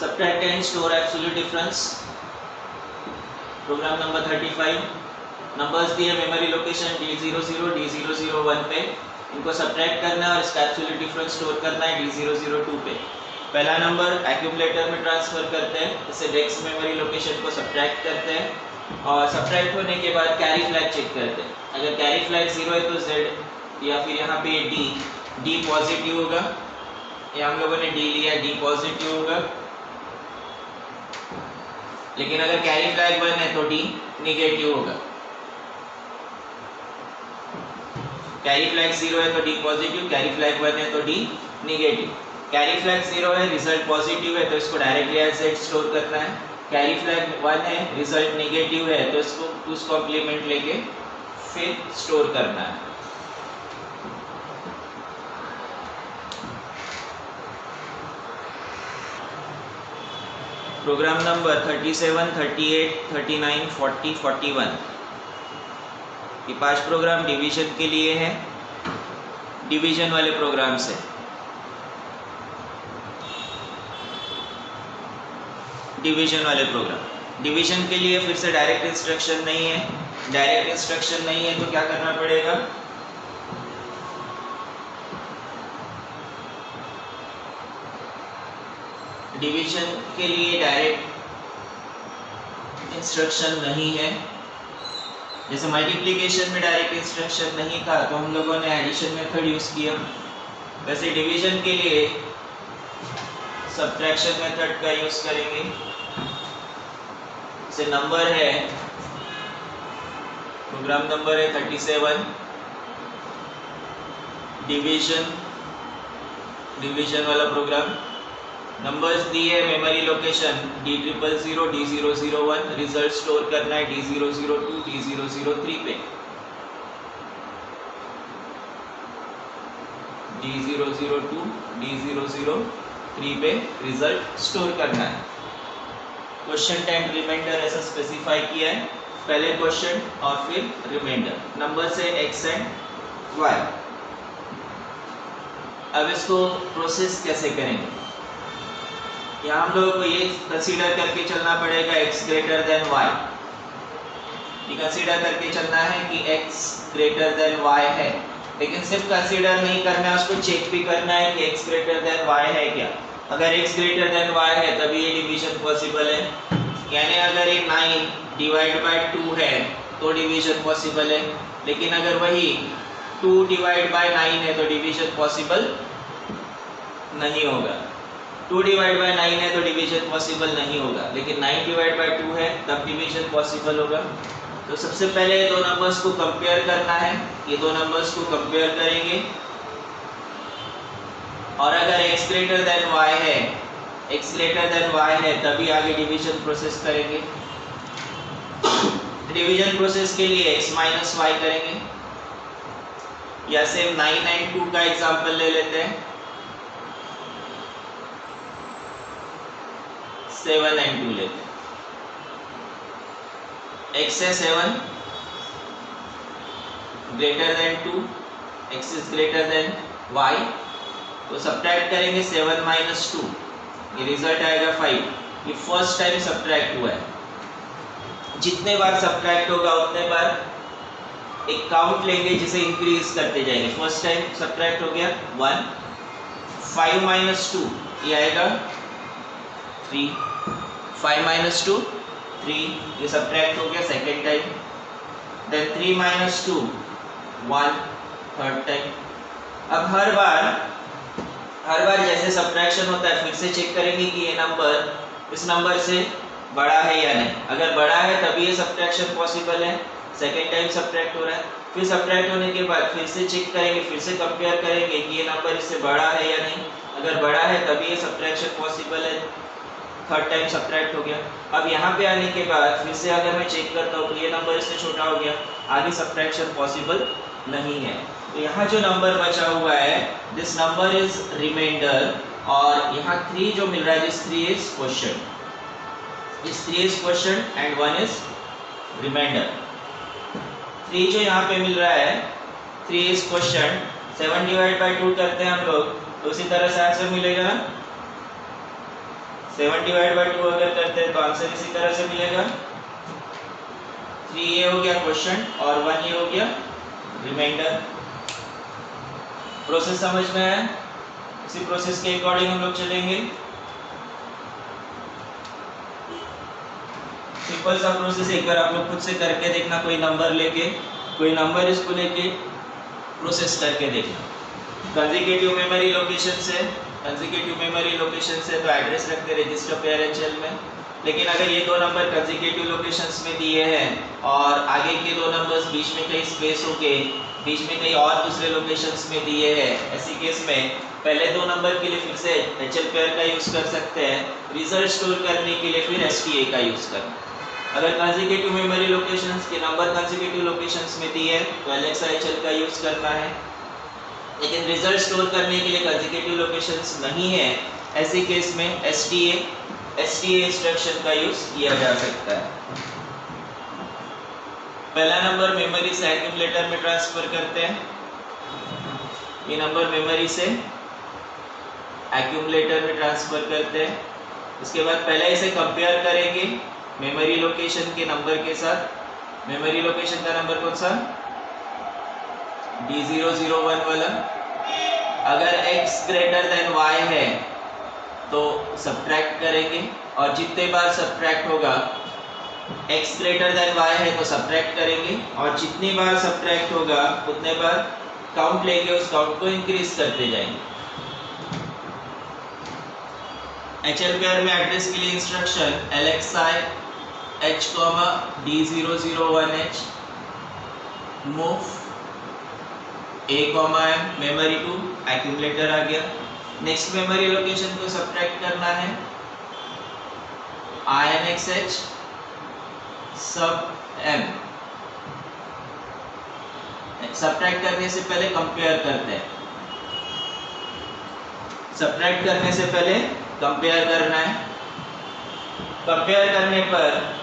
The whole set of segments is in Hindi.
Subtract and store absolute difference. Program number 35. Numbers दिए मेमोरी लोकेशन D00 D001 पे, इनको सब्ट्रैक्ट करना है और इसका एब्सोल्यूट डिफरेंस स्टोर करना है D002 पे. पहला नंबर एक्यूमुलेटर में ट्रांसफर करते हैं, इसे डेस्क मेमोरी लोकेशन को सब्ट्रैक्ट करते हैं और सब्ट्रैक्ट होने के बाद कैरी फ्लैग चेक करते हैं. अगर कैरी फ्लैग 0 है तो Z या फिर यहाँ पे D पॉजिटिव होगा. यहाँ हम लोगों ने D लिया, D पॉजिटिव होगा. लेकिन अगर कैरी फ्लैग 1 है तो D निगेटिव होगा. कैरी फ्लैग 0 है तो D पॉजिटिव, कैरी फ्लैग 1 है तो D निगेटिव. कैरी फ्लैग 0 है, रिजल्ट पॉजिटिव है तो इसको डायरेक्टली एज Z स्टोर करना है. कैरी फ्लैग 1 है, रिजल्ट निगेटिव है तो इसको उस कॉम्प्लीमेंट लेके फिर स्टोर करना है. Program number 37, 38, 39, 40, 41. ये 5 प्रोग्राम डिवीजन के लिए है, डिवीजन वाले प्रोग्राम से. डिवीजन वाले प्रोग्राम, डिवीजन के लिए फिर से डायरेक्ट इंस्ट्रक्शन नहीं है. डायरेक्ट इंस्ट्रक्शन नहीं है तो क्या करना पड़ेगा, डिवीजन के लिए डायरेक्ट इंस्ट्रक्शन नहीं है. जैसे मल्टीप्लिकेशन में डायरेक्ट इंस्ट्रक्शन नहीं था तो हम लोगों ने एडिशन मेथड यूज किया, वैसे डिवीजन के लिए सब्ट्रैक्शन मेथड का यूज करेंगे. जैसे नंबर है, प्रोग्राम नंबर है 37, डिवीजन वाला प्रोग्राम. नंबर्स दिए memory location D000 D001, result store करना है D002 D003 पे. D002 D003 पे रिजल्ट स्टोर करना है. क्वेश्चन टाइम रिमाइंडर ऐसा स्पेसिफाई किया है, पहले क्वेश्चन और फिर रिमाइंडर. नंबर से x एंड y. अब इसको प्रोसेस कैसे करेंगे, यहाँ हम लोगों को ये कंसीडर करके चलना पड़ेगा x ग्रेटर देन y. ये कंसीडर करके चलना है कि x ग्रेटर देन y है, लेकिन सिर्फ कंसीडर नहीं करना है, उसको चेक भी करना है कि x ग्रेटर देन y है क्या. अगर x ग्रेटर देन y है तभी ये डिवीजन पॉसिबल है. यानी अगर ये 9 डिवाइड बाय 2 है तो डिवीजन पॉसिबल है, लेकिन अगर वही 2 डिवाइड बाय 9 है तो डिवीजन पॉसिबल नहीं होगा. 2 डिवाइड बाय 9 है तो डिवीजन पॉसिबल नहीं होगा, लेकिन 9 डिवाइड बाय 2 है तब डिवीजन पॉसिबल होगा. तो सबसे पहले ये दो नंबर्स को कंपेयर करना है. ये दो नंबर्स को कंपेयर करेंगे और अगर x ग्रेटर देन y है, x ग्रेटर देन y है तभी आगे डिवीजन प्रोसेस करेंगे. डिवीजन प्रोसेस के लिए x माइनस y करेंगे, या सेम 9 एंड 2 का एग्जांपल ले लेते हैं. 7 एंड 2 लेते हैं. x है 7 greater than 2, x is greater than y, तो सब्ट्रैक्ट करेंगे 7 माइनस 2, ये रिजल्ट आएगा 5. ये फर्स्ट टाइम सब्ट्रैक्ट हुआ है. जितने बार सब्ट्रैक्ट होगा उतने बार एक काउंट लेंगे जिसे इंक्रीज करते जाएंगे. फर्स्ट टाइम सब्ट्रैक्ट हो गया 1, 5 माइनस 2 ये आएगा 3, 5 माइनस 2 3, ये सब्ट्रैक्ट हो गया second time. Then 3 minus 2 1 third time. अब हर बार जैसे सब्ट्रैक्शन होता है फिर से चेक करेंगे कि ये नंबर इस नंबर से बड़ा है या नहीं. अगर बड़ा है तभी ये सब्ट्रैक्शन पॉसिबल है. सेकेंड टाइम सब्ट्रैक्ट हो रहा है, फिर सब्ट्रैक्ट होने के बाद फिर से चेक करेंगे, फिर से कंपेयर करेंगे कि ये नंबर इससे बड़ा है या नहीं. अगर बड़ा है तभी ये सब्ट्रैक्शन पॉसिबल है. थर्ड टाइम सब्ट्रैक्ट हो गया. अब यहाँ पे आने के बाद फिर से अगर मैं चेक करता हूँ तो ये नंबर इससे छोटा हो गया, आगे सब्ट्रैक्शन पॉसिबल नहीं है. तो यहाँ जो नंबर बचा हुआ है दिस नंबर इज रिमाइंडर, और यहाँ 3 जो मिल रहा है this 3 is question. This 3 is question and 1 is remainder. 3 जो यहाँ पे मिल रहा है 3 इज क्वेश्चन. 7 डिवाइड बाई 2 करते हैं हम लोग तो उसी तरह से आंसर मिलेगा ना. 7 डिवाइड बाई 2 अगर करते हैं तो आंसर इसी तरह से मिलेगा। 3 ये हो गया क्वेश्चन और 1 ये हो गया रिमाइंडर। प्रोसेस समझ में आया? इसी प्रोसेस के अकॉर्डिंग हम लोग चलेंगे। सिंपल सा प्रोसेस एक बार आप लोग खुद से करके देखना, कोई नंबर इसको लेके प्रोसेस करके देखना। कंसेक्यूटिव मेमोरी लोकेशन से तो एड्रेस रखते रजिस्टर पेयर एचएल में, लेकिन अगर ये दो नंबर कंसेक्यूटिव लोकेशंस में दिए हैं और आगे के दो नंबर्स बीच में कहीं स्पेस होके बीच में कहीं और दूसरे लोकेशंस में दिए हैं, ऐसी केस में पहले दो नंबर के लिए फिर से एचएल पेयर का यूज कर सकते हैं, रिजल्ट स्टोर करने के लिए फिर एसटीए का यूज करना। अगर कंसेक्यूटिव मेमोरी लोकेशंस के नंबर कंसेक्यूटिव लोकेशंस में दिए तो एलएक्सआईएचएल का यूज करना है, लेकिन रिजल्ट स्टोर करने के लिए कंसेक्यूटिव लोकेशंस नहीं है, ऐसी केस में एसटीए इंस्ट्रक्शन का यूज किया जा सकता है। पहला नंबर मेमोरी से एक्यूमुलेटर में ट्रांसफर करते हैं, ये नंबर मेमोरी से एक्यूमुलेटर में ट्रांसफर करते हैं। उसके बाद पहले इसे कंपेयर करेंगे मेमोरी लोकेशन के नंबर के साथ। मेमोरी लोकेशन का नंबर कौन सा? D001 वाला। अगर x ग्रेटर देन y है तो सब्ट्रैक्ट करेंगे, और जितने बार सब्ट्रैक्ट होगा, x ग्रेटर देन y है तो सब्ट्रैक्ट करेंगे, और जितनी बार सब्ट्रैक्ट होगा उतने बार काउंट लेके उस काउंट को इंक्रीज करते जाएंगे। एचएल पेयर में एड्रेस के लिए instruction LXI H, D001H move A, M memory to accumulator आ गया। नेक्स्ट मेमोरी लोकेशन को सब्ट्रैक्ट करना है INXH सब M। सब्ट्रैक्ट करने से पहले कंपेयर करते हैं, सब्ट्रैक्ट करने से पहले कंपेयर करना है। कंपेयर करने पर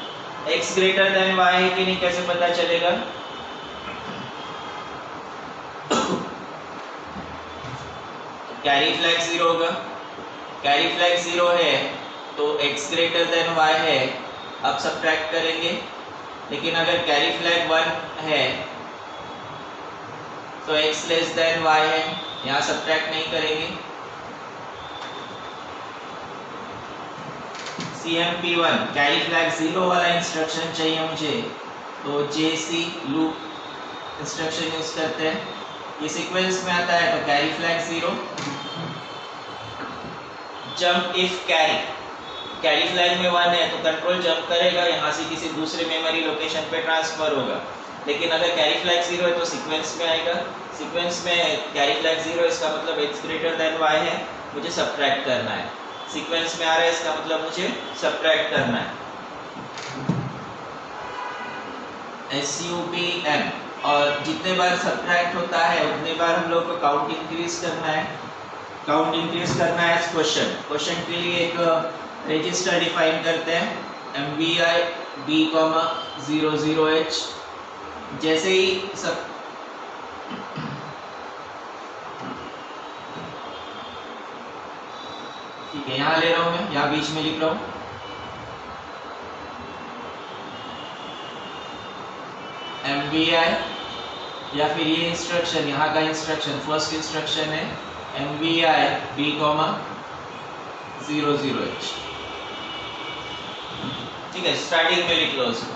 x ग्रेटर देन y है कि नहीं कैसे पता चलेगा? कैरी फ्लैग 0 होगा, कैरी फ्लैग 0 है तो x ग्रेटर देन y है, अब सब्ट्रैक्ट करेंगे। लेकिन अगर कैरी फ्लैग 1 है तो x लेस देन y है, यहाँ सब्ट्रैक्ट नहीं करेंगे। CMP1 कैरी फ्लैग 0 वाला इंस्ट्रक्शन चाहिए मुझे, तो JC लूप इंस्ट्रक्शन यूज करते हैं। ये सीक्वेंस में आता है तो carry flag 0, jump if carry flag में 1 है तो कंट्रोल जंप करेगा, यहाँ से किसी दूसरे मेमोरी लोकेशन पे ट्रांसफर होगा। लेकिन अगर कैरी फ्लैग 0 है तो सीक्वेंस में आएगा, सीक्वेंस में कैरी फ्लैग 0 इसका मतलब x ग्रेटर देन y है, मुझे सब्ट्रैक्ट करना है। सीक्वेंस में आ रहा है इसका मतलब मुझे सब्ट्रैक्ट करना है। SUBM, और जितने बार सब्ट्रैक्ट होता है उतने बार हम लोग को काउंट इंक्रीज करना है। काउंट इंक्रीज करना है क्वेश्चन के लिए एक रजिस्टर डिफाइन करते हैं MVI B,00H। जैसे ही सब ठीक है, यहाँ ले रहा हूँ मैं, यहाँ बीच में लिख रहा हूँ MVI, या फिर ये इंस्ट्रक्शन यहाँ का इंस्ट्रक्शन फर्स्ट इंस्ट्रक्शन है MVI B,00H। ठीक है, स्टार्टिंग में लिख लो उसको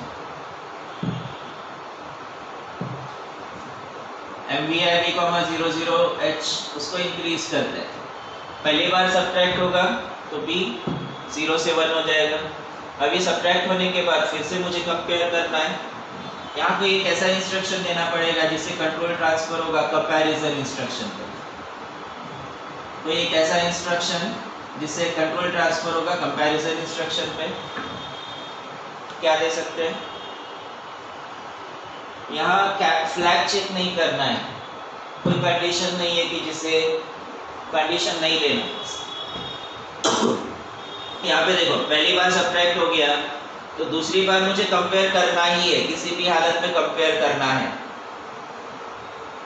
MVI B,00H, उसको इंक्रीज करते हैं। पहली बार सब्ट्रैक्ट होगा तो B 0 से 1 हो जाएगा। अभी सब्ट्रैक्ट होने के बाद फिर से मुझे कंपेयर करना है, यहाँ कोई एक ऐसा इंस्ट्रक्शन देना पड़ेगा जिससे कंट्रोल ट्रांसफर होगा कंपैरिजन इंस्ट्रक्शन पे। कोई एक ऐसा इंस्ट्रक्शन जिससे कंट्रोल ट्रांसफर होगा कंपैरिजन इंस्ट्रक्शन पे। क्या दे सकते हैं? यहाँ फ्लैग चेक नहीं करना है, कोई कंडीशन नहीं है कि जिसे कंडीशन नहीं लेना। यहाँ पे देखो, पहली बार सब्ट्रैक्ट हो गया तो दूसरी बार मुझे कंपेयर करना ही है, किसी भी हालत में कंपेयर करना है।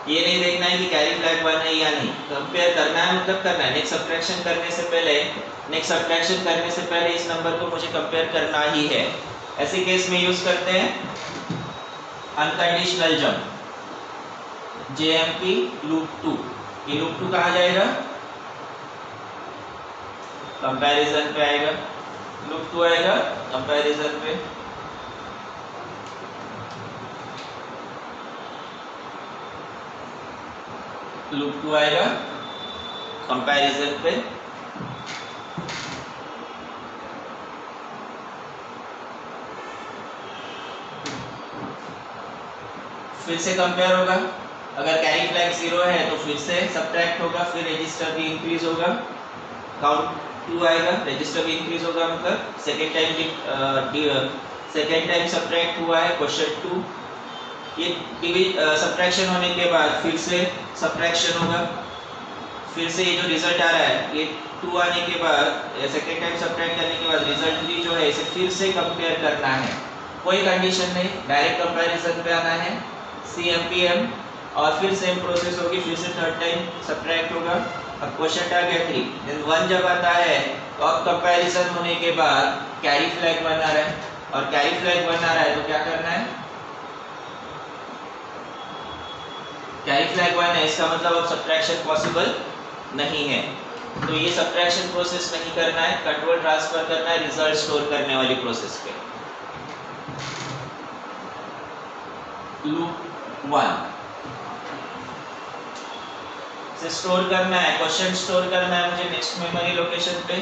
ये नहीं देखना है कि कैरी फ्लैग 1 है या नहीं, कंपेयर करना है, मतलब करना है। नेक्स्ट सब्ट्रैक्शन करने से पहले इस नंबर को मुझे कंपेयर करना ही है। ऐसे केस में यूज करते हैं अनकंडीशनल जंप, JMP लूप 2। ये लूप 2 कहाँ जाएगा? कंपैरिजन पे आएगा। लूप 2 आएगा कंपैरिजन पे। लूप 2 आएगा कंपैरिजन पे। फिर से कंपेयर होगा, अगर कैरी फ्लैग 0 है तो फिर से सब्ट्रैक्ट होगा, फिर रजिस्टर भी इंक्रीज होगा, काउंट 2 आएगा, रजिस्टर भी इंक्रीज होगा, मतलब सेकेंड टाइम सब्ट्रैक्ट हुआ है क्वेश्चन 2। ये सब्ट्रैक्शन होने के बाद फिर से सब्ट्रैक्शन होगा, फिर से ये जो रिजल्ट आ रहा है ये 2 आने के बाद सेकेंड टाइम सब्ट्रैक्ट करने के बाद रिजल्ट 3 जो है इसे फिर से कंपेयर करना है। कोई कंडीशन नहीं, डायरेक्ट कंपैरिजन पे आना है, CMPM, और फिर सेम प्रोसेस होगी, फिर से थर्ड टाइम सब्ट्रैक्ट होगा। अब क्वेश्चन आ गया 3, देन 1 जब आता है तो अब कंपैरिजन होने के बाद कैरी फ्लैग 1 आ रहा है, और कैरी फ्लैग 1 आ रहा है तो क्या करना है? कैरी फ्लैग 1 है, इसका मतलब अब सब्ट्रैक्शन पॉसिबल नहीं है, तो ये सब्ट्रैक्शन प्रोसेस नहीं करना है, कंट्रोल ट्रांसफर करना है रिजल्ट स्टोर करने वाली प्रोसेस पे। लूप 1 से स्टोर करना है, क्वेश्चन स्टोर करना है मुझे नेक्स्ट मेमोरी लोकेशन पे।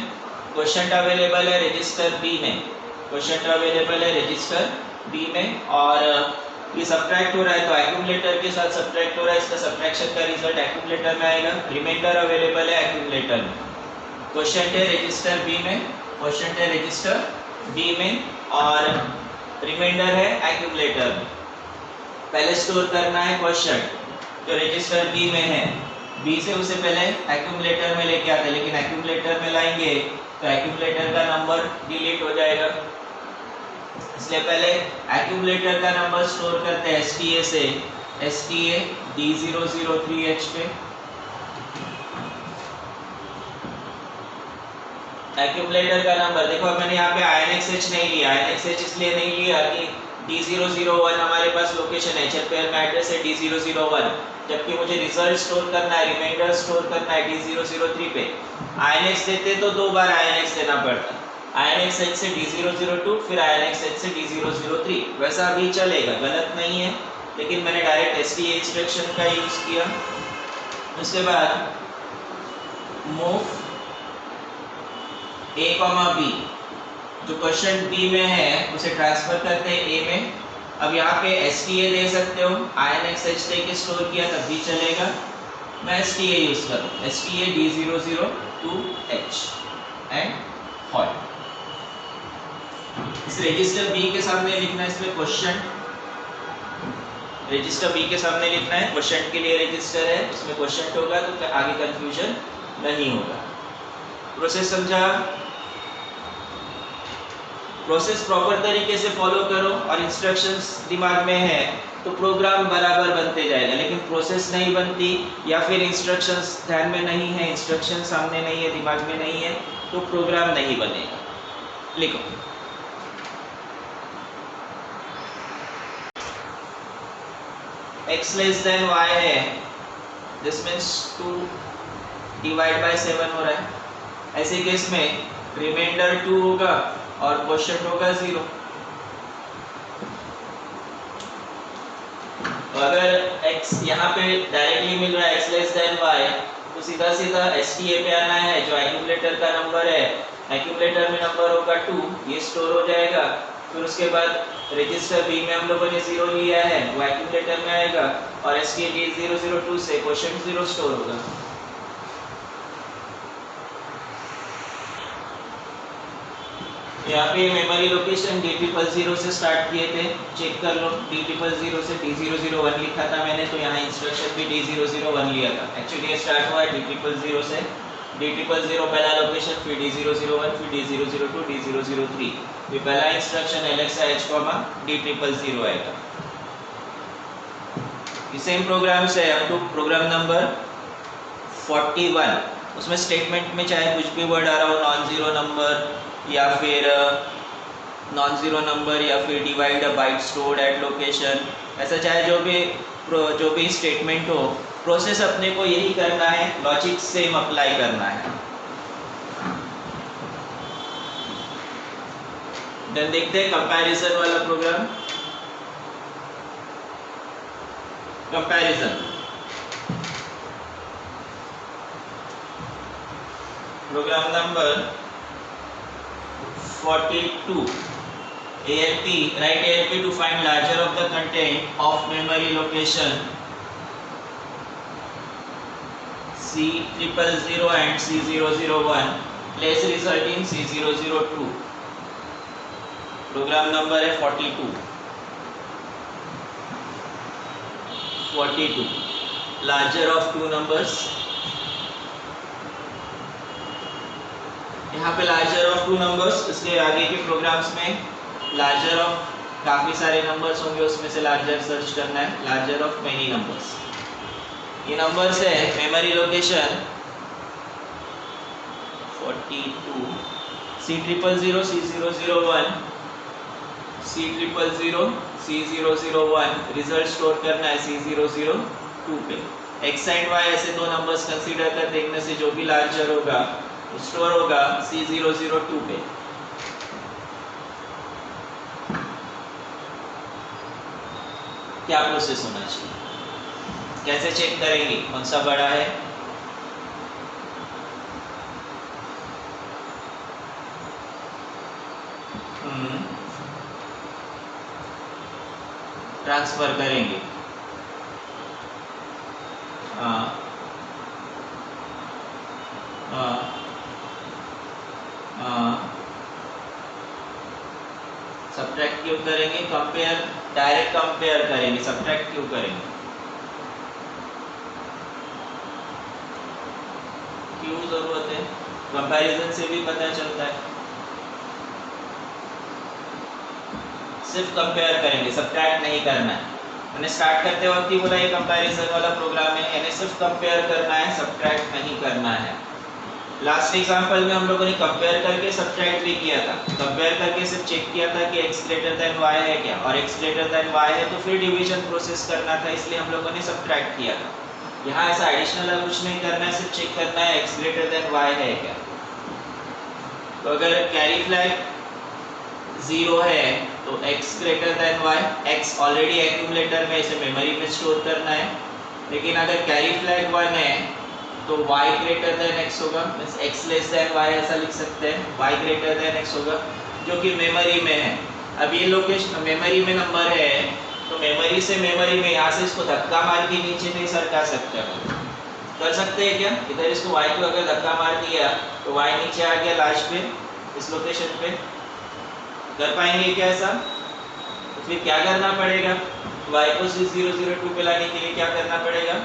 क्वेश्चन अवेलेबल है रजिस्टर बी में, क्वेश्चन अवेलेबल है रजिस्टर बी में, और ये सब्ट्रैक्ट हो रहा है तो एक्यूमुलेटर के साथ सब्ट्रैक्ट हो रहा है, इसका सब्ट्रैक्शन का रिजल्ट एक्यूमुलेटर में आएगा। रिमाइंडर अवेलेबल है एक्यूमुलेटर में, क्वेश्चन है रजिस्टर बी में, क्वेश्चन है रजिस्टर बी में, और रिमाइंडर है एक्यूमुलेटर में। पहले स्टोर करना है क्वेश्चन जो रजिस्टर बी में है, बी से उसे पहले एक्यूमुलेटर में लेके आते हैं, लेकिन एक्यूमुलेटर में लाएंगे तो एक्यूमुलेटर का नंबर डिलीट हो जाएगा, इसलिए पहले एक्यूमुलेटर का नंबर स्टोर करते हैं STA से, STA D003H पे। एक्यूमुलेटर का नंबर देखो, अब मैंने यहाँ पे INXH नहीं लिया, INXH इसलिए नहीं लिया कि D001 हमारे पास लोकेशन है, पेयर में एड्रेस है D001, जबकि मुझे रिजल्ट स्टोर करना है, रिमाइंडर स्टोर करना है D003 पे। INX देते तो 2 बार INX देना पड़ता, INXH से D002, फिर INXH से D003, वैसा भी चलेगा, गलत नहीं है, लेकिन मैंने डायरेक्ट STA इंस्ट्रक्शन का यूज किया। उसके बाद मूव A, B, जो क्वेश्चन बी में है उसे ट्रांसफर करते हैं ए में। अब यहाँ पे STA दे सकते हो, INXH दे के स्टोर किया तब भी चलेगा, मैं STA यूज करूँ, STA D002H एंड हॉल्ट। इस रजिस्टर बी के सामने लिखना है, इसमें क्वेश्चन रजिस्टर बी के सामने लिखना है, क्वेश्चन के लिए रजिस्टर है, इसमें क्वेश्चन होगा तो आगे कंफ्यूजन नहीं होगा। प्रोसेस समझा? प्रोसेस प्रॉपर तरीके से फॉलो करो और इंस्ट्रक्शंस दिमाग में है तो प्रोग्राम बराबर बनते जाएगा, लेकिन प्रोसेस नहीं बनती या फिर इंस्ट्रक्शंस ध्यान में नहीं है, इंस्ट्रक्शन सामने नहीं है, दिमाग में नहीं है, तो प्रोग्राम नहीं बनेगा। लिखो x लेस देन y है, दिस मीन्स 2 डिवाइड बाय 7 हो रहा है। ऐसे केस में रिमाइंडर 2 होगा और क्वेश्चन होगा 0। तो अगर x यहाँ पे डायरेक्टली मिल रहा है x लेस देन y, तो सीधा सीधा STA पे आना है, जो एक्यूमुलेटर का नंबर है, एक्यूमुलेटर में नंबर होगा 2, ये स्टोर हो जाएगा। फिर उसके बाद रजिस्टर बी में हम लोगों ने 0 लिया है, वो एक्यूमुलेटर में आएगा, और STA D002 से क्वेश्चन 0 स्टोर होगा। यहाँ पे मेमोरी लोकेशन D000 से स्टार्ट किए थे, चेक कर लो, D000 से D001 लिखा था मैंने, तो यहाँ इंस्ट्रक्शन भी D001 लिया था। एक्चुअली ये स्टार्ट हुआ है D000 से, D000 पहला लोकेशन, फिर D001, फिर D002, D003, ये पहला इंस्ट्रक्शन LXH, D000 आएगा। ये सेम प्रोग्राम से हम टू प्रोग्राम नंबर 41, उसमें स्टेटमेंट में चाहे कुछ भी वर्ड आ रहा हो, नॉन जीरो नंबर या फिर divide a byte stored at location, ऐसा चाहे जो भी स्टेटमेंट हो, प्रोसेस अपने को यही करना है, लॉजिक सेम अप्लाई करना है। देन देखते हैं कंपैरिजन वाला program. Comparison program number 42, ALP, write ALP to find larger of the content of memory location C000 and C001, place result in C002। Program number है 42, लार्जर ऑफ टू नंबर्स। यहाँ पे लार्जर ऑफ टू नंबर्स, इसके आगे के प्रोग्राम्स में लार्जर ऑफ काफ़ी सारे नंबर्स होंगे, उसमें से लार्जर सर्च करना है, लार्जर ऑफ मेनी नंबर्स। ये नंबर्स है memory location 42, C000, C001, C000, C001, result store करना है C002 पे। एक्स एंड वाई ऐसे दो नंबर्स कंसीडर करते हैं, इनमें से जो भी लार्जर होगा स्टोर होगा C002 पे। क्या प्रोसेस होना चाहिए, कैसे चेक करेंगे कौन सा बड़ा है? ट्रांसफर करेंगे, सब्ट्रैक्ट क्यों करेंगे? कंपेयर, डायरेक्ट कंपेयर करेंगे, सब्ट्रैक्ट क्यों करेंगे? क्यों जरूरत है? कंपैरिजन से भी पता चलता है, सिर्फ कंपेयर करेंगे, सब्ट्रैक्ट नहीं करना है। मैंने स्टार्ट करते वक्त ही बोला ये कंपैरिजन वाला प्रोग्राम है, यानी सिर्फ कंपेयर करना है, सब्ट्रैक्ट नहीं करना है। लास्ट एग्जांपल में हम लोगों ने कंपेयर करके सब्ट्रैक्ट भी किया था, कंपेयर करके सिर्फ चेक किया था कि x ग्रेटर देन y है क्या, और x ग्रेटर देन y है तो फिर डिवीजन प्रोसेस करना था, इसलिए हम लोगों ने सब्ट्रैक्ट किया था। यहाँ ऐसा एडिशनल कुछ नहीं करना है, सिर्फ चेक करना है x ग्रेटर देन y है क्या। तो अगर कैरी फ्लैग 0 है तो x greater than y, x already accumulator में, इसे मेमोरी में स्टोर करना है। लेकिन अगर कैरी फ्लैग 1 है तो y ग्रेटर देन x होगा, means x less than y ऐसा लिख सकते हैं, y ग्रेटर देन x होगा, जो कि मेमोरी में है। अब ये लोकेशन मेमोरी में नंबर है, तो मेमोरी से मेमोरी में यहाँ से इसको धक्का मार के नीचे नहीं सरका सकते हैं। कर सकते हैं क्या? इधर इसको y को अगर धक्का मार दिया तो y नीचे आ गया लास्ट पे, इस लोकेशन पे, कर पाएंगे क्या ऐसा? तो फिर क्या करना पड़ेगा? y को C002 पे लाने के लिए क्या करना पड़ेगा?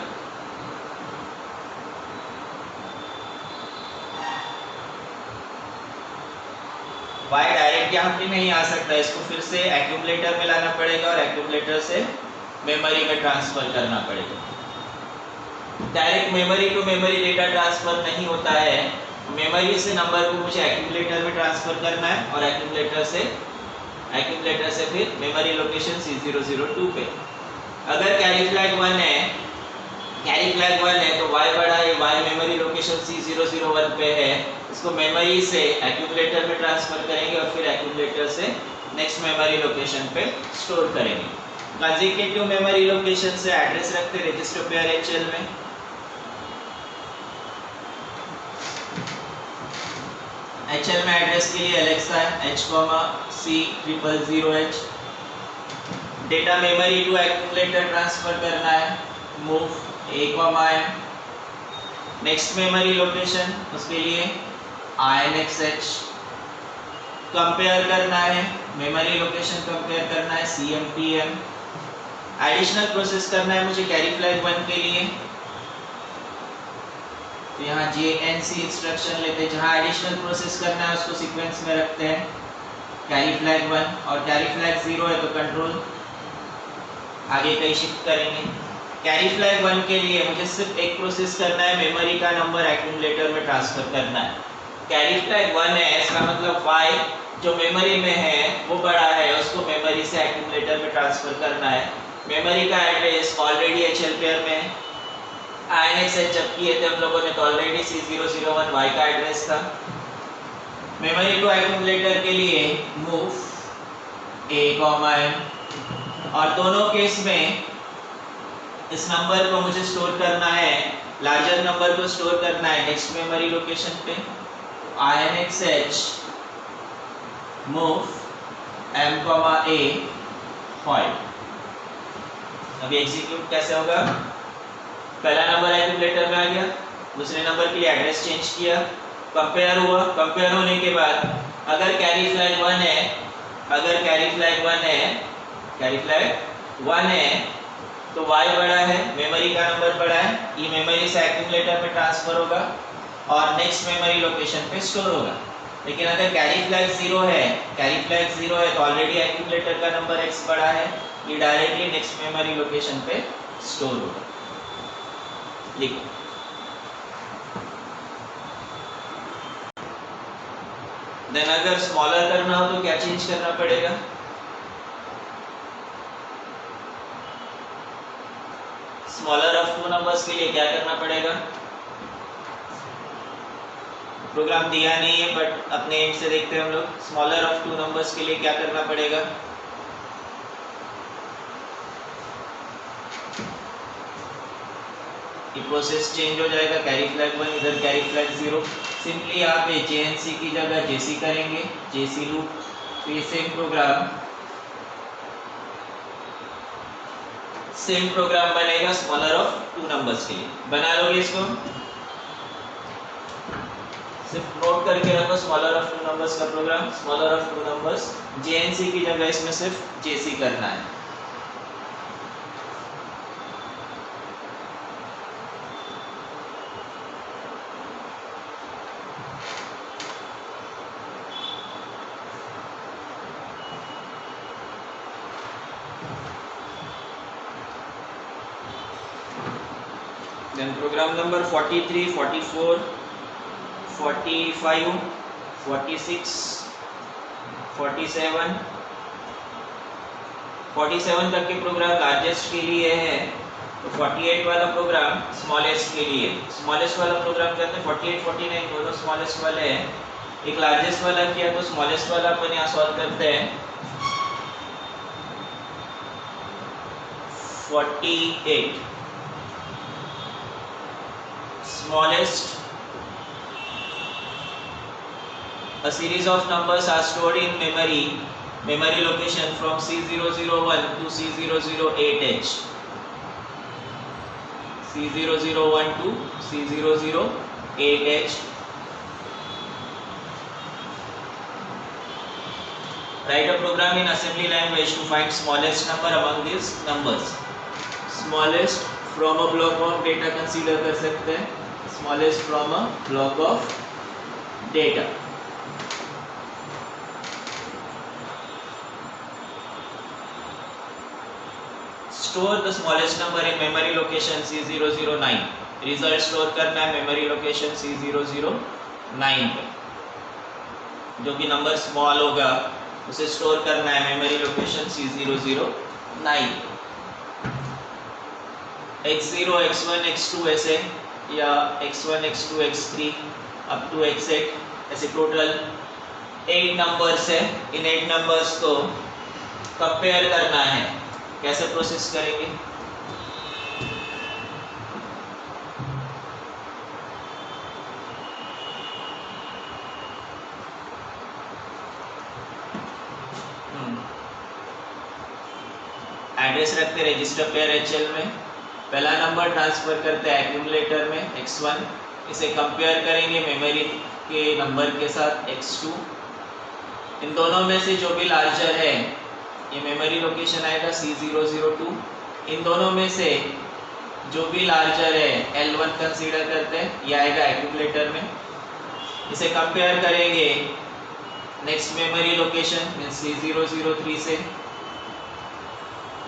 y डायरेक्ट यहाँ पे नहीं आ सकता, इसको फिर से एक्यूमुलेटर में लाना पड़ेगा और एक्यूमुलेटर से मेमोरी में ट्रांसफर करना पड़ेगा। Direct memory to memory data transfer नहीं होता है, मेमोरी से नंबर को मुझे एक्यूमुलेटर में ट्रांसफर करना है और एक्यूमुलेटर से फिर मेमोरी लोकेशन C002 पे। अगर कैरी फ्लैग 1 है तो y बड़ा है, y मेमोरी लोकेशन C001 पे है, इसको मेमोरी से एक्यूमुलेटर में ट्रांसफर करेंगे और फिर एक्यूमुलेटर से नेक्स्ट मेमोरी लोकेशन पे स्टोर करेंगे। कंसेक्यूटिव मेमोरी लोकेशन से एड्रेस रखते रजिस्टर पेयर HL में। HL में एड्रेस के लिए Alexa H,C000H। Data memory to accumulator transfer करना है, move A,M। Next memory location, उसके लिए INXH। कंपेयर करना है, मेमोरी लोकेशन कंपेयर करना है, CMPM। एडिशनल प्रोसेस करना है मुझे कैरी फ्लैग 1 के लिए, तो यहाँ JNC इंस्ट्रक्शन लेते हैं, जहाँ एडिशनल प्रोसेस करना है उसको सीक्वेंस में रखते हैं, कैरी फ्लैग 1, और कैरी फ्लैग 0 है तो कंट्रोल आगे कहीं शिफ्ट करेंगे। कैरी फ्लैग 1 के लिए मुझे सिर्फ एक प्रोसेस करना है, मेमोरी का नंबर एक्यूमुलेटर में ट्रांसफर करना है। कैरी फ्लैग 1 है, इसका मतलब y जो मेमोरी में है वो बड़ा है, उसको मेमोरी से एक्यूमुलेटर में ट्रांसफर करना है। मेमोरी का एड्रेस ऑलरेडी HL पेयर में है। INX जब किए थे हम लोगों ने तो ऑलरेडी C001 y का एड्रेस था। मेमोरी टू एक्यूमुलेटर के लिए मूव a, m और दोनों केस में इस नंबर को मुझे स्टोर करना है, लार्जर नंबर को स्टोर करना है नेक्स्ट मेमोरी लोकेशन पे। INX move m, a halt. अभी एग्जीक्यूट कैसे होगा? पहला नंबर एक्यूमुलेटर में आ गया, दूसरे नंबर के लिए एड्रेस चेंज किया, कंपेयर हुआ, कंपेयर होने के बाद अगर कैरी फ्लैग 1 है, अगर कैरी फ्लैग 1 है, कैरी फ्लैग 1 है तो y बड़ा है, मेमोरी का नंबर बड़ा है, ये मेमोरी से एक्यूमुलेटर में ट्रांसफर होगा और नेक्स्ट मेमोरी लोकेशन पे स्टोर होगा। लेकिन अगर कैरी फ्लैग 0 है, कैरी फ्लैग 0 है तो ऑलरेडी एक्यूमुलेटर का नंबर x बड़ा है, ये डायरेक्टली नेक्स्ट मेमोरी लोकेशन पे स्टोर होगा। लिखो देन अगर स्मॉलर करना हो तो क्या चेंज करना पड़ेगा? स्मॉलर ऑफ 2 नंबर्स के लिए क्या करना पड़ेगा? प्रोग्राम दिया नहीं है बट अपने एंड से देखते हैं हम लोग। स्मॉलर ऑफ 2 नंबर्स के लिए क्या करना पड़ेगा? ये प्रोसेस चेंज हो जाएगा, कैरी फ्लैग 1 इधर कैरी फ्लैग 0। सिंपली यहाँ पे JNC की जगह JC करेंगे, JC लूप। तो ये सेम प्रोग्राम बनेगा स्मॉलर ऑफ 2 नंबर्स के लिए। बना लोगे इसको? सिर्फ नोट करके रखो स्मॉलर ऑफ 2 नंबर्स का program, smaller of 2 numbers, JNC की जगह इसमें सिर्फ JC करना है। Then program number 43, 44, 45, 46, 47, 47 तक के प्रोग्राम लार्जेस्ट के लिए है, तो 48 वाला प्रोग्राम स्मॉलेस्ट के लिए। स्मॉलेस्ट वाला प्रोग्राम करते हैं 48, 49 दोनों स्मॉलेस्ट वाले हैं। एक लार्जेस्ट वाला किया तो स्मॉलेस्ट वाला अपन यहाँ सॉल्व करते हैं। 48 smallest, a series of numbers are stored in memory location from C001 to C008H, C001 to C008H. Write a program in assembly language to find smallest number among these numbers. Smallest from a block of data consider कर सकते हैं, smallest from a block of data. Store the smallest number in memory location C009. Result store करना है memory location C009 पे। जो भी नंबर स्मॉल होगा उसे स्टोर करना है memory location C009। x0, x1, x2 ऐसे, या x1, x2, x3 up to x8 ऐसे टोटल 8 नंबर्स है। इन 8 नंबर्स को कंपेयर करना है। कैसे प्रोसेस करेंगे? एड्रेस रखते रजिस्टर पेयर HL में, पहला नंबर ट्रांसफर करते हैं एक्यूमुलेटर में x1, इसे कंपेयर करेंगे मेमोरी के नंबर के साथ x2। इन दोनों में से जो भी लार्जर है ये मेमोरी लोकेशन आएगा C002। इन दोनों में से जो भी लार्जर है L1 कंसीडर करते हैं, ये आएगा एक्यूमुलेटर में। इसे कंपेयर करेंगे next memory location mean C003 से,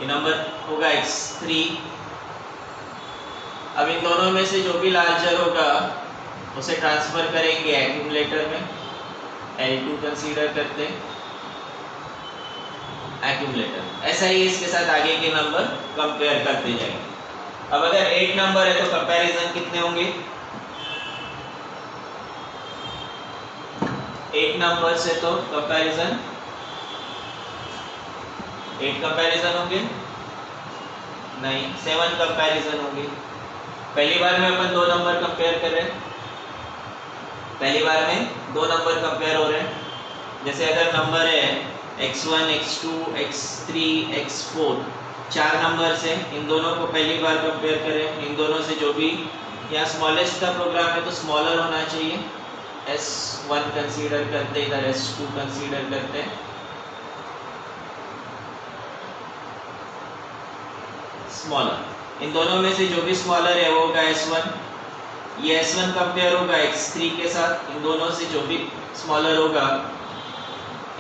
ये नंबर होगा x3 अब इन दोनों में से जो भी लार्जर होगा उसे ट्रांसफर करेंगे एक्यूमुलेटर में, L2 कंसीडर करते हैं एक्यूमुलेटर। ऐसा ही इसके साथ आगे के नंबर कंपेयर करते जाएंगे। अब अगर 8 नंबर है तो कंपैरिजन कितने होंगे? 8 नंबर से तो कंपैरिजन 8 कंपैरिजन होंगे नहीं, 7 कंपैरिजन होंगे। पहली बार में अपन 2 नंबर कंपेयर कर रहे हैं, पहली बार में 2 नंबर कंपेयर हो रहे हैं। जैसे अगर नंबर है x1 x2 x3 x4, 4 number से इन दोनों को पहली बार कंपेयर करें। इन दोनों से जो भी यहाँ स्मॉलेस्ट का प्रोग्राम है तो स्मॉलर होना चाहिए, S1 कंसीडर करते, इधर S2 कंसीडर करते हैं, स्मॉलर। इन दोनों में से जो भी स्मॉलर है वो होगा S1। ये S1 कंपेयर होगा x3 के साथ, इन दोनों से जो भी स्मॉलर होगा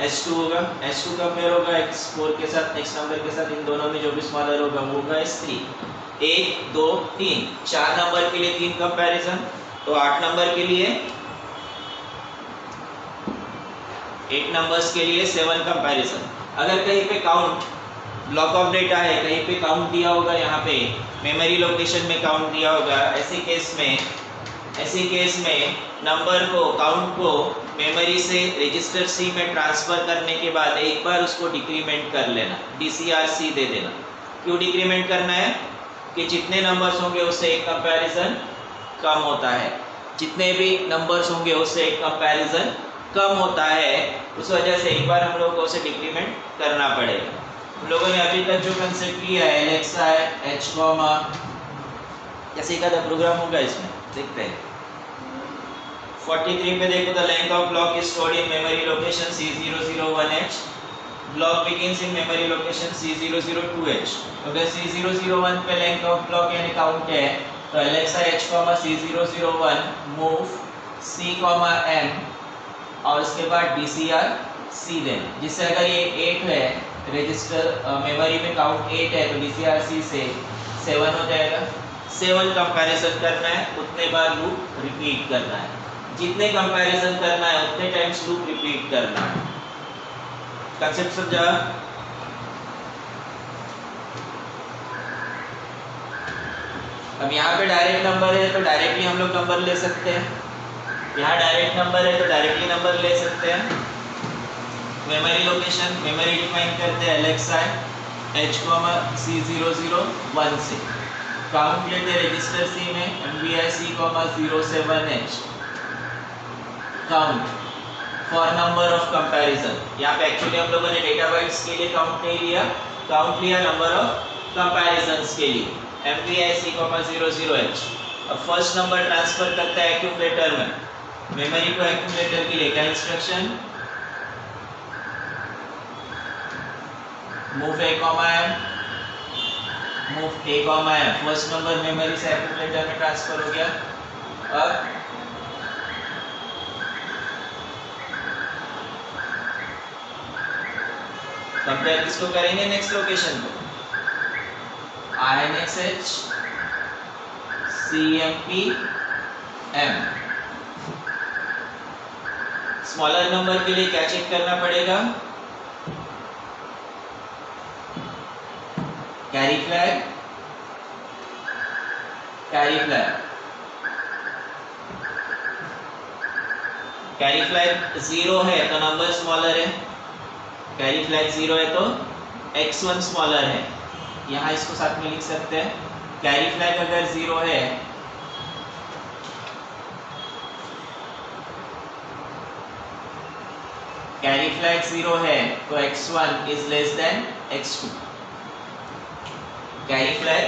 S2 होगा। S2 कंपेयर होगा x4 के साथ, नेक्स्ट नंबर के साथ, इन दोनों में जो भी स्मॉलर होगा वो होगा S3। 1 2 3, 4 नंबर के लिए 3 कंपैरिजन, तो 8 नंबर के लिए 8 नंबर्स के लिए 7 कंपैरिजन। अगर कहीं पे काउंट ब्लॉक ऑफ डेटा है, कहीं पे काउंट दिया होगा, यहाँ पे मेमोरी लोकेशन में काउंट दिया होगा, ऐसे केस में नंबर को, काउंट को मेमोरी से रजिस्टर सी में ट्रांसफर करने के बाद एक बार उसको डिक्रीमेंट कर लेना, DCRC दे देना। क्यों डिक्रीमेंट करना है? कि जितने नंबर्स होंगे उससे एक कंपैरिजन कम होता है, जितने भी नंबर्स होंगे उससे एक कंपैरिजन कम होता है, उस वजह से एक बार हम लोगों को उसे डिक्रीमेंट करना पड़ेगा। हम लोगों ने अभी तक जो कंसेप्ट लिया है एलेक्सा है, H कॉमा, कैसे का प्रोग्राम होगा इसमें देखते हैं। 43 पे देखो, the length of block is stored in memory location C001H, block begins in memory location C002H। तो अगर C001 पे लेंथ ऑफ ब्लॉक यानी काउंट है तो Alexa H comma C001 move C comma M और उसके बाद DCRC देना, जिससे अगर ये 8 है रजिस्टर मेमोरी में काउंट 8 है तो DCRC से 7 हो जाएगा। 7 कंपैरिजन करना है, उतने बार लूप रिपीट करना है, जितने कंपैरिजन करना है उतने टाइम्स लूप रिपीट करना है। कंसेप्ट समझा? अब यहाँ पे डायरेक्ट नंबर है तो डायरेक्टली हम लोग नंबर ले सकते हैं, यहाँ डायरेक्ट नंबर है तो डायरेक्टली नंबर ले सकते हैं। मेमोरी लोकेशन, मेमोरी डिफाइन करते हैं एलेक्सा H कॉमा C001 से, काउंट लेते हैं रजिस्टर सी में MVIC comma 07H, count for number of comparison. यहाँ पे एक्चुअली हम लोगों ने डेटा बाइट्स के लिए काउंट नहीं लिया, काउंट लिया नंबर ऑफ कंपैरिजंस के लिए, MVIC कॉमा 00H। अब फर्स्ट नंबर ट्रांसफर करता है एक्यूमुलेटर में, मेमोरी को एक्यूमुलेटर के लिए क्या instruction, move A comma M, move A comma M। First number memory से एक्यूमुलेटर में ट्रांसफर हो गया। अब कंपेयर किसको करेंगे? नेक्स्ट लोकेशन को, INXH CMP M। Smaller number के लिए क्या चेक करना पड़ेगा? Carry flag, carry flag, carry flag 0 है तो नंबर स्मॉलर है, कैरी फ्लैग 0 है तो x1 स्मॉलर है, यहाँ इसको साथ में लिख सकते हैं। कैरी फ्लैग अगर 0 है कैरी फ्लैग 0 है तो x1 is less than x2। Carry flag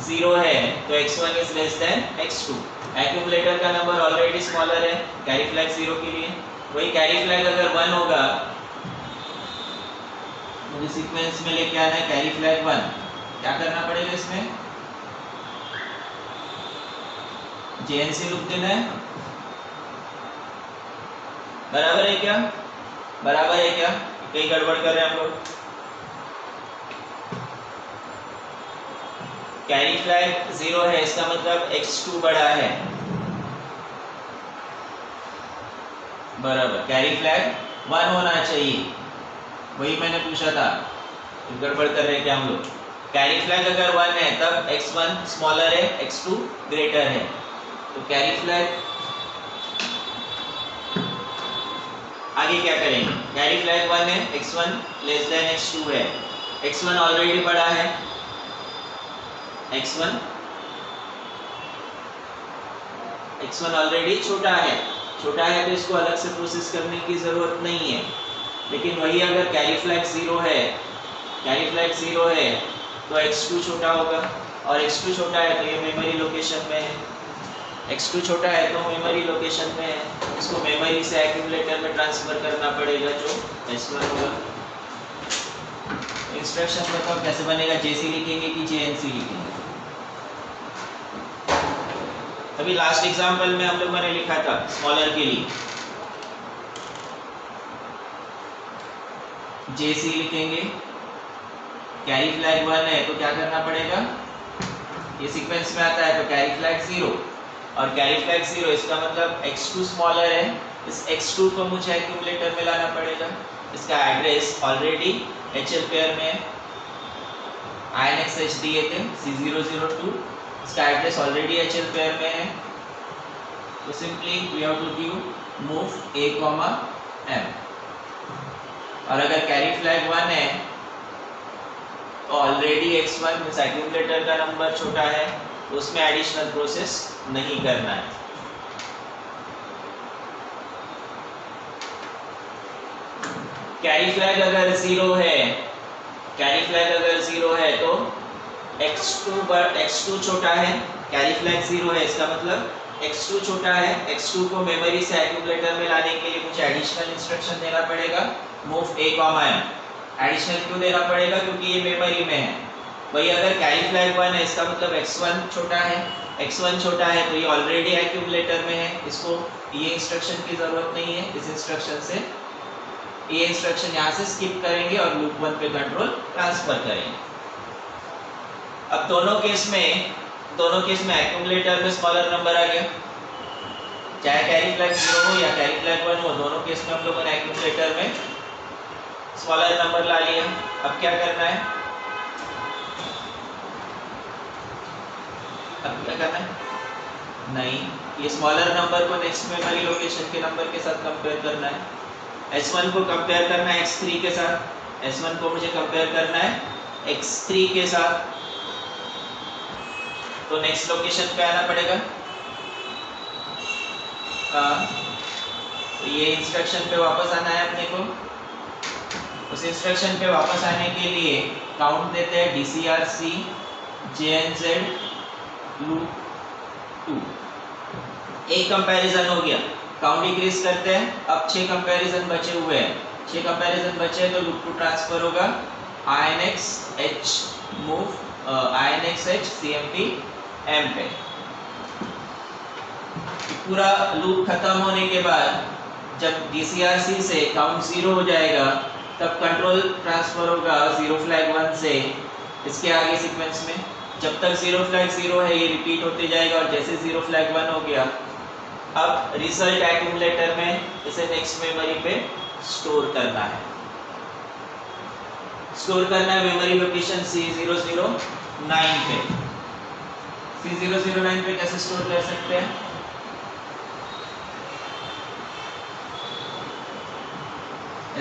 0 है तो x1 is less than x2। Accumulator का नंबर ऑलरेडी स्मॉलर है कैरी फ्लैग 0 के लिए, वही कैरी फ्लैग अगर 1 होगा, मुझे सीक्वेंस में लेके आना है कैरी फ्लैग 1, क्या करना पड़ेगा इसमें? JNC लूप देना है। बराबर है क्या? बराबर है क्या? कहीं गड़बड़ कर रहे हैं हम लोग? कैरी फ्लैग 0 है, इसका मतलब x2 बड़ा है, बराबर। कैरी फ्लैग 1 होना चाहिए, वही मैंने पूछा था, गड़बड़ कर रहे हैं क्या हम लोग। कैरी फ्लैग अगर 1 है तब x1 स्मॉलर है, x2 ग्रेटर है। तो कैरी फ्लैग आगे क्या करेंगे, कैरी फ्लैग 1 है, x1 लेस देन x2 है, x1 ऑलरेडी बड़ा है, x1 ऑलरेडी छोटा है, तो इसको अलग से प्रोसेस करने की जरूरत नहीं है। लेकिन वही अगर कैरी फ्लैग 0 है, तो x2 छोटा होगा, और x2 छोटा है तो ये मेमोरी लोकेशन में है, x2 छोटा है तो मेमोरी लोकेशन में है, इसको मेमोरी से एक्यूमुलेटर में ट्रांसफर करना पड़ेगा, जो S1 होगा। इंस्ट्रक्शन बताओ कैसे बनेगा, JC लिखेंगे कि JNC लिखेंगे? अभी लास्ट एग्जांपल में हम लोगों ने लिखा था स्मॉलर के लिए JC लिखेंगे। कैरी फ्लैग 1 है तो क्या करना पड़ेगा, ये सीक्वेंस में आता है तो कैरी फ्लैग 0, और कैरी फ्लैग 0 इसका मतलब x2 स्मॉलर है, इस x2 को मुझे एक्यूमुलेटर में लाना पड़ेगा। इसका एड्रेस ऑलरेडी HL पेयर में INXH दिए थे C002, इसका एड्रेस ऑलरेडी HL पेयर में है, तो simply we have to give move A, M। और अगर कैरी फ्लैग 1 है तो ऑलरेडी x1 मींस एक्यूमुलेटर का नंबर छोटा है, तो उसमें एडिशनल प्रोसेस नहीं करना है। कैरी फ्लैग अगर 0 है तो x2 छोटा है, कैरी फ्लैग 0 है, इसका मतलब x2 छोटा है, x2 को मेमोरी से एक्यूमुलेटर में लाने के लिए मुझे एडिशनल इंस्ट्रक्शन देना पड़ेगा, मूव A, M। एडिशनल क्यों देना पड़ेगा, क्योंकि ये मेमोरी में है। वही अगर कैरी फ्लैग 1 है, इसका मतलब x1 छोटा है, तो ये ऑलरेडी एक्यूमुलेटर में है, इसको ये इंस्ट्रक्शन की जरूरत नहीं है, इस इंस्ट्रक्शन से ये इंस्ट्रक्शन यहाँ से स्किप करेंगे और लूप 1 पे कंट्रोल ट्रांसफर करेंगे। अब दोनों केस में एक्यूमुलेटर में स्मॉलर नंबर आ गया, चाहे कैरी फ्लैग 0 हो या कैरी फ्लैग 1 हो, दोनों केस में हम लोगों ने एक्यूमुलेटर में स्मॉलर नंबर ला लिया। अब क्या करना है, नहीं, ये स्मॉलर नंबर को नेक्स्ट मेमोरी लोकेशन के नंबर के साथ कंपेयर करना है। S1 को कंपेयर करना है x3 के साथ, S1 को मुझे कंपेयर करना है x3 के साथ, तो नेक्स्ट लोकेशन पे आना पड़ेगा। तो ये इंस्ट्रक्शन पे वापस आना है अपने को। उस इंस्ट्रक्शन पे वापस आने के लिए काउंट देते हैं DCRC JNZ लूप 2। एक कंपैरिजन हो गया, काउंट इंक्रीज करते हैं, अब 6 कंपैरिजन बचे हुए हैं, 6 कंपैरिजन बचे हैं तो लूप 2 ट्रांसफर होगा INXH move INXH CMP M पे। पूरा लूप खत्म होने के बाद जब DCRC से काउंट 0 हो जाएगा तब कंट्रोल ट्रांसफर होगा 0 फ्लैग 1 से इसके आगे सीक्वेंस में। जब तक 0 फ्लैग 0 है ये रिपीट होते जाएगा, और जैसे 0 फ्लैग 1 हो गया अब रिजल्ट एक्यूमुलेटर में इसे नेक्स्ट मेमोरी पे स्टोर करना है। मेमोरी लोकेशन C009 पे। C009 पे कैसे स्टोर कर सकते हैं,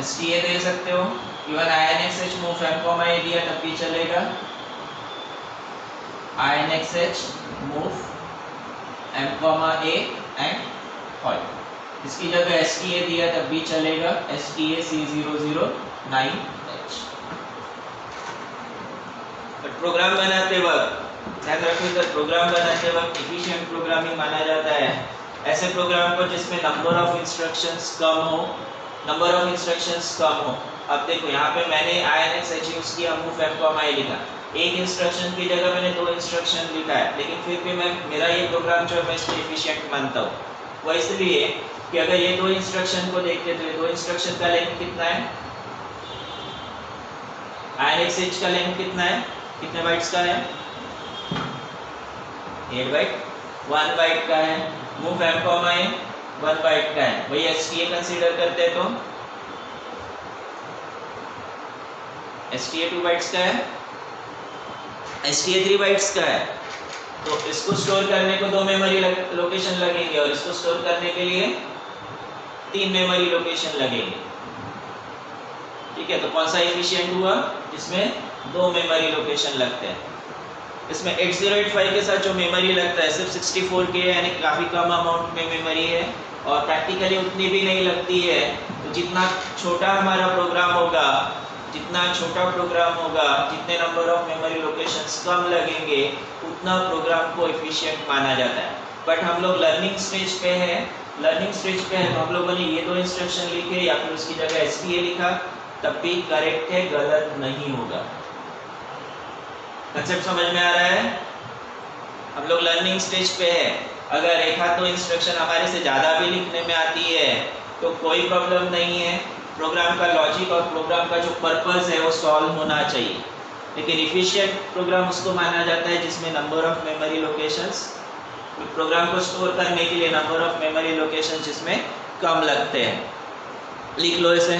STA दे सकते हो, even INXH move M, A दिया तब भी चलेगा, INXH move M, A and fall. इसकी जगह STA दिया तब भी चलेगा, STA C009H। प्रोग्राम बनाते वक्त ध्यान रखिएगा, प्रोग्राम बनाते वक्त एफिशिएंट प्रोग्रामिंग माना जाता है ऐसे प्रोग्राम को जिसमें नंबर ऑफ इंस्ट्रक्शंस कम हो। अब देखो यहाँ पे मैंने INXH यूज किया, मूव M, A लिखा, एक इंस्ट्रक्शन की जगह मैंने 2 इंस्ट्रक्शन लिखा है, लेकिन फिर भी मेरा ये प्रोग्राम जो है मैं इसको एफिशिएंट मानता हूँ। वो इसलिए कि अगर ये 2 इंस्ट्रक्शन को देखते तो ये 2 इंस्ट्रक्शन का लेंथ कितना है, INXH का लेंथ कितना है, कितने बाइट्स का है, 8 बाइट 1 बाइट का है, move m comma a 1 byte का है, वही STA कंसीडर करते हैं तो STA 2 बाइट्स का है, STA 3 बाइट्स का है। तो इसको स्टोर करने को 2 मेमोरी लोकेशन लगेंगे और इसको स्टोर करने के लिए 3 मेमोरी लोकेशन लगेंगे। ठीक है, तो कौन सा एफिशिएंट हुआ? जिसमें 2 मेमोरी लोकेशन लगते हैं। इसमें 8085 के साथ जो मेमोरी लगता है सिर्फ 64 के, यानी काफ़ी कम अमाउंट में मेमोरी है और प्रैक्टिकली उतनी भी नहीं लगती है। तो जितना छोटा हमारा प्रोग्राम होगा, जितने नंबर ऑफ मेमोरी लोकेशंस कम लगेंगे, उतना प्रोग्राम को एफिशिएंट माना जाता है। बट हम लोग लर्निंग स्टेज पे है तो हम लोगों ने ये 2 इंस्ट्रक्शन लिखे या फिर उसकी जगह STA लिखा, तब भी करेक्ट है, गलत नहीं होगा। कंसेप्ट समझ में आ रहा है? हम लोग लर्निंग स्टेज पे है, अगर एक आध 2 इंस्ट्रक्शन हमारे से ज़्यादा भी लिखने में आती है तो कोई प्रॉब्लम नहीं है, प्रोग्राम का लॉजिक और प्रोग्राम का जो पर्पस है वो सॉल्व होना चाहिए। लेकिन इफिशिएंट प्रोग्राम उसको माना जाता है जिसमें number of memory locations, program को स्टोर करने के लिए नंबर ऑफ मेमोरी लोकेशंस जिसमें कम लगते हैं। लिख लो इसे।